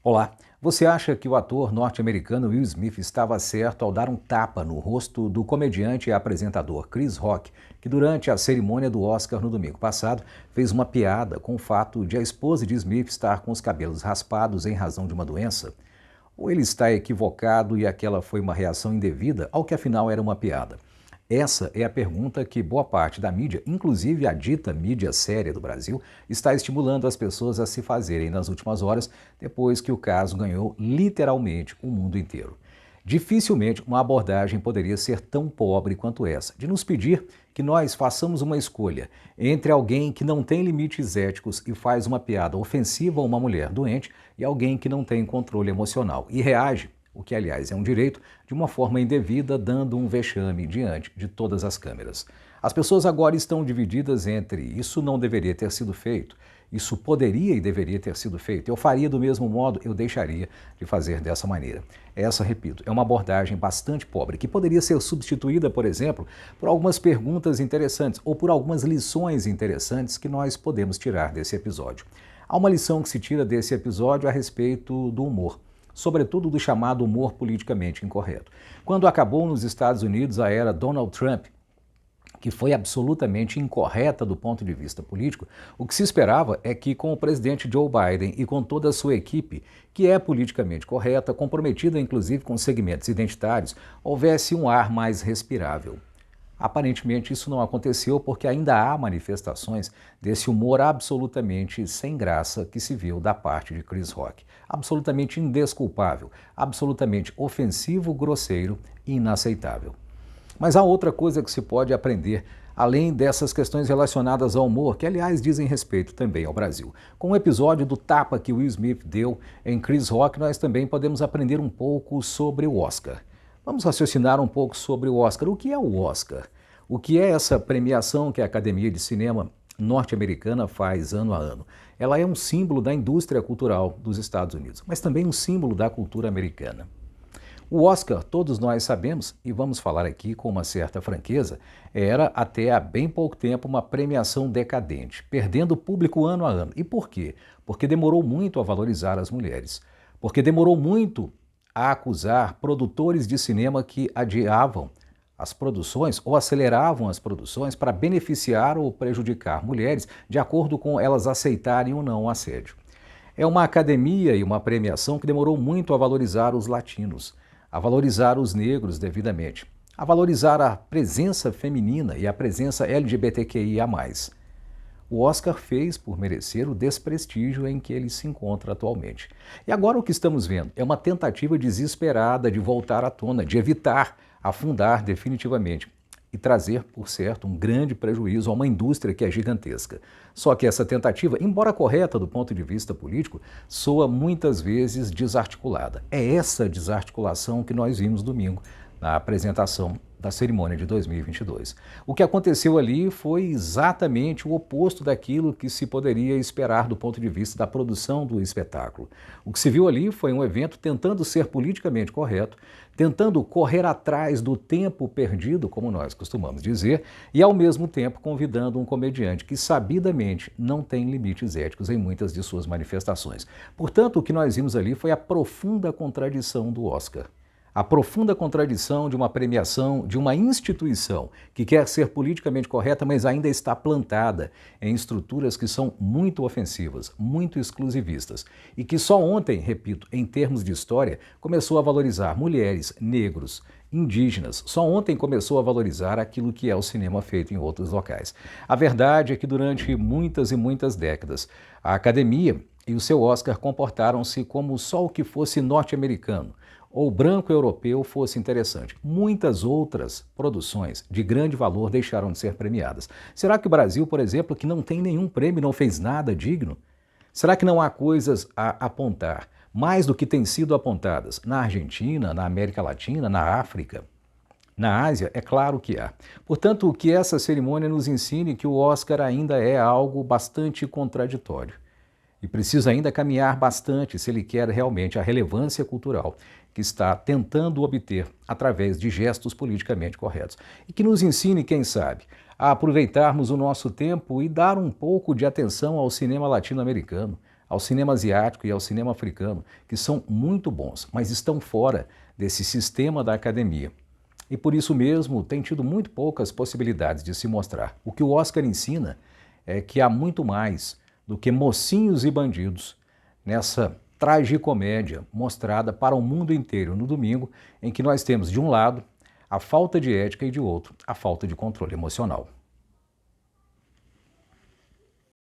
Olá, você acha que o ator norte-americano Will Smith estava certo ao dar um tapa no rosto do comediante e apresentador Chris Rock, que durante a cerimônia do Oscar no domingo passado fez uma piada com o fato de a esposa de Smith estar com os cabelos raspados em razão de uma doença? Ou ele está equivocado e aquela foi uma reação indevida ao que afinal era uma piada? Essa é a pergunta que boa parte da mídia, inclusive a dita mídia séria do Brasil, está estimulando as pessoas a se fazerem nas últimas horas, depois que o caso ganhou literalmente o mundo inteiro. Dificilmente uma abordagem poderia ser tão pobre quanto essa, de nos pedir que nós façamos uma escolha entre alguém que não tem limites éticos e faz uma piada ofensiva a uma mulher doente e alguém que não tem controle emocional e reage, o que aliás é um direito, de uma forma indevida, dando um vexame diante de todas as câmeras. As pessoas agora estão divididas entre isso não deveria ter sido feito, isso poderia e deveria ter sido feito, eu faria do mesmo modo, eu deixaria de fazer dessa maneira. Essa, repito, é uma abordagem bastante pobre, que poderia ser substituída, por exemplo, por algumas perguntas interessantes ou por algumas lições interessantes que nós podemos tirar desse episódio. Há uma lição que se tira desse episódio a respeito do humor, sobretudo do chamado humor politicamente incorreto. Quando acabou nos Estados Unidos a era Donald Trump, que foi absolutamente incorreta do ponto de vista político, o que se esperava é que com o presidente Joe Biden e com toda a sua equipe, que é politicamente correta, comprometida inclusive com segmentos identitários, houvesse um ar mais respirável. Aparentemente isso não aconteceu porque ainda há manifestações desse humor absolutamente sem graça que se viu da parte de Chris Rock. Absolutamente indesculpável, absolutamente ofensivo, grosseiro e inaceitável. Mas há outra coisa que se pode aprender, além dessas questões relacionadas ao humor, que aliás dizem respeito também ao Brasil. Com o episódio do tapa que Will Smith deu em Chris Rock, nós também podemos aprender um pouco sobre o Oscar. Vamos raciocinar um pouco sobre o Oscar. O que é o Oscar? O que é essa premiação que a Academia de Cinema norte-americana faz ano a ano? Ela é um símbolo da indústria cultural dos Estados Unidos, mas também um símbolo da cultura americana. O Oscar, todos nós sabemos, e vamos falar aqui com uma certa franqueza, era até há bem pouco tempo uma premiação decadente, perdendo público ano a ano. E por quê? Porque demorou muito a valorizar as mulheres. Porque demorou muito a acusar produtores de cinema que adiavam as produções ou aceleravam as produções para beneficiar ou prejudicar mulheres de acordo com elas aceitarem ou não o assédio. É uma academia e uma premiação que demorou muito a valorizar os latinos, a valorizar os negros devidamente, a valorizar a presença feminina e a presença LGBTQIA+. O Oscar fez por merecer o desprestígio em que ele se encontra atualmente. E agora o que estamos vendo é uma tentativa desesperada de voltar à tona, de evitar afundar definitivamente e trazer, por certo, um grande prejuízo a uma indústria que é gigantesca. Só que essa tentativa, embora correta do ponto de vista político, soa muitas vezes desarticulada. É essa desarticulação que nós vimos domingo na apresentação da cerimônia de 2022. O que aconteceu ali foi exatamente o oposto daquilo que se poderia esperar do ponto de vista da produção do espetáculo. O que se viu ali foi um evento tentando ser politicamente correto, tentando correr atrás do tempo perdido, como nós costumamos dizer, e ao mesmo tempo convidando um comediante que sabidamente não tem limites éticos em muitas de suas manifestações. Portanto, o que nós vimos ali foi a profunda contradição do Oscar. A profunda contradição de uma premiação, de uma instituição que quer ser politicamente correta, mas ainda está plantada em estruturas que são muito ofensivas, muito exclusivistas, e que só ontem, repito, em termos de história, começou a valorizar mulheres, negros, indígenas. Só ontem começou a valorizar aquilo que é o cinema feito em outros locais. A verdade é que durante muitas e muitas décadas, a academia e o seu Oscar comportaram-se como só o que fosse norte-americano ou branco europeu fosse interessante. Muitas outras produções de grande valor deixaram de ser premiadas. Será que o Brasil, por exemplo, que não tem nenhum prêmio, não fez nada digno? Será que não há coisas a apontar, mais do que têm sido apontadas na Argentina, na América Latina, na África? Na Ásia, é claro que há. Portanto, que essa cerimônia nos ensine que o Oscar ainda é algo bastante contraditório. E precisa ainda caminhar bastante se ele quer realmente a relevância cultural que está tentando obter através de gestos politicamente corretos. E que nos ensine, quem sabe, a aproveitarmos o nosso tempo e dar um pouco de atenção ao cinema latino-americano, ao cinema asiático e ao cinema africano, que são muito bons, mas estão fora desse sistema da academia. E por isso mesmo tem tido muito poucas possibilidades de se mostrar. O que o Oscar ensina é que há muito mais do que mocinhos e bandidos nessa tragicomédia mostrada para o mundo inteiro no domingo, em que nós temos, de um lado, a falta de ética e, de outro, a falta de controle emocional.